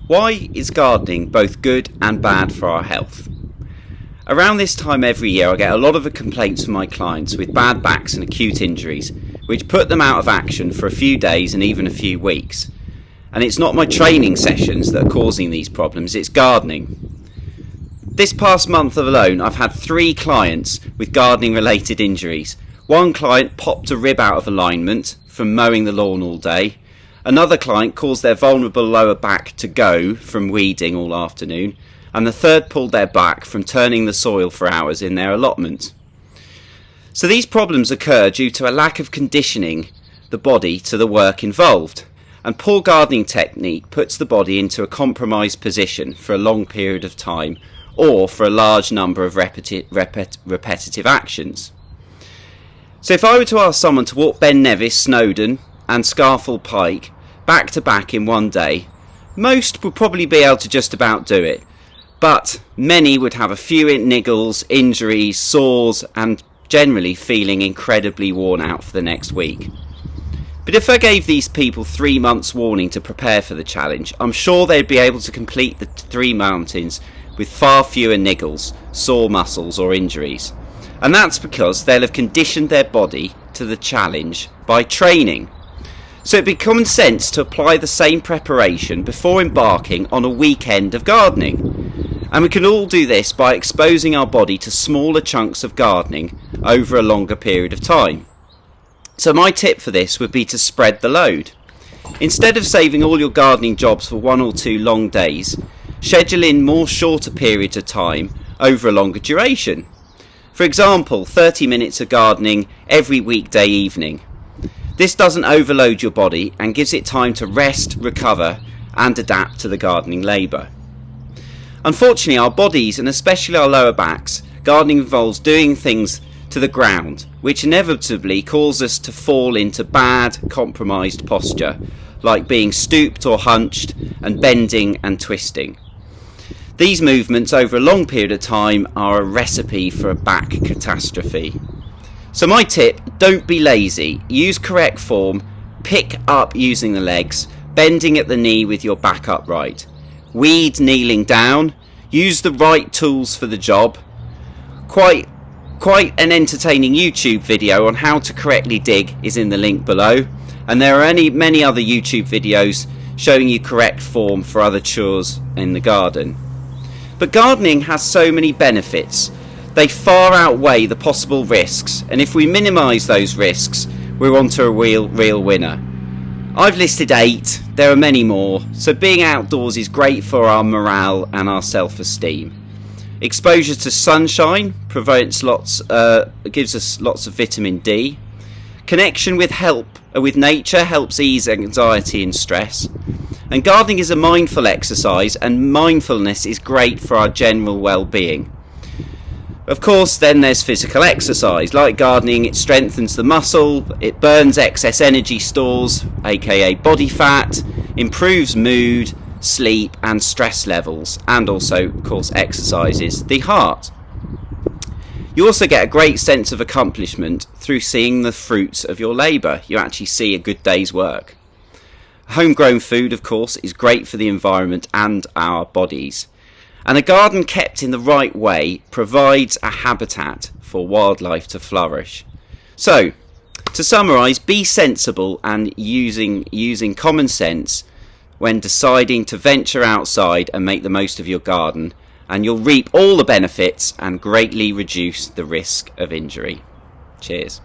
Why is gardening both good and bad for our health? Around this time every year I get a lot of complaints from my clients with bad backs and acute injuries, which put them out of action for a few days and even a few weeks. And it's not my training sessions that are causing these problems, it's gardening. This past month alone I've had 3 clients with gardening related injuries. One client popped a rib out of alignment from mowing the lawn all day. Another client caused their vulnerable lower back to go from weeding all afternoon. And the third pulled their back from turning the soil for hours in their allotment. So these problems occur due to a lack of conditioning the body to the work involved. And poor gardening technique puts the body into a compromised position for a long period of time or for a large number of repetitive actions. So if I were to ask someone to walk Ben Nevis, Snowdonia and Scarfel Pike back to back in one day, most would probably be able to just about do it. But many would have a few niggles, injuries, sores and generally feeling incredibly worn out for the next week. But if I gave these people 3 months warning to prepare for the challenge, I'm sure they'd be able to complete the 3 mountains with far fewer niggles, sore muscles or injuries. And that's because they'll have conditioned their body to the challenge by training. So it'd be common sense to apply the same preparation before embarking on a weekend of gardening. And we can all do this by exposing our body to smaller chunks of gardening over a longer period of time. So my tip for this would be to spread the load. Instead of saving all your gardening jobs for 1 or 2 long days, schedule in more shorter periods of time over a longer duration. For example, 30 minutes of gardening every weekday evening. This doesn't overload your body and gives it time to rest, recover and adapt to the gardening labour. Unfortunately, our bodies, and especially our lower backs, gardening involves doing things to the ground, which inevitably cause us to fall into bad, compromised posture, like being stooped or hunched and bending and twisting. These movements over a long period of time are a recipe for a back catastrophe. So my tip, don't be lazy, use correct form, pick up using the legs, bending at the knee with your back upright. Weed kneeling down, use the right tools for the job. Quite an entertaining YouTube video on how to correctly dig is in the link below, and there are many other YouTube videos showing you correct form for other chores in the garden. But gardening has so many benefits, they far outweigh the possible risks, and if we minimise those risks, we're onto a real winner. I've listed 8, there are many more, so being outdoors is great for our morale and our self-esteem. Exposure to sunshine gives us lots of vitamin D. Connection with nature helps ease anxiety and stress. And gardening is a mindful exercise, and mindfulness is great for our general well-being. Of course, then there's physical exercise. Like gardening, it strengthens the muscle, it burns excess energy stores, aka body fat, improves mood, sleep and stress levels, and also, of course, exercises the heart. You also get a great sense of accomplishment through seeing the fruits of your labour. You actually see a good day's work. Homegrown food, of course, is great for the environment and our bodies. And a garden kept in the right way provides a habitat for wildlife to flourish. So, to summarise, be sensible and using common sense when deciding to venture outside and make the most of your garden, and you'll reap all the benefits and greatly reduce the risk of injury. Cheers.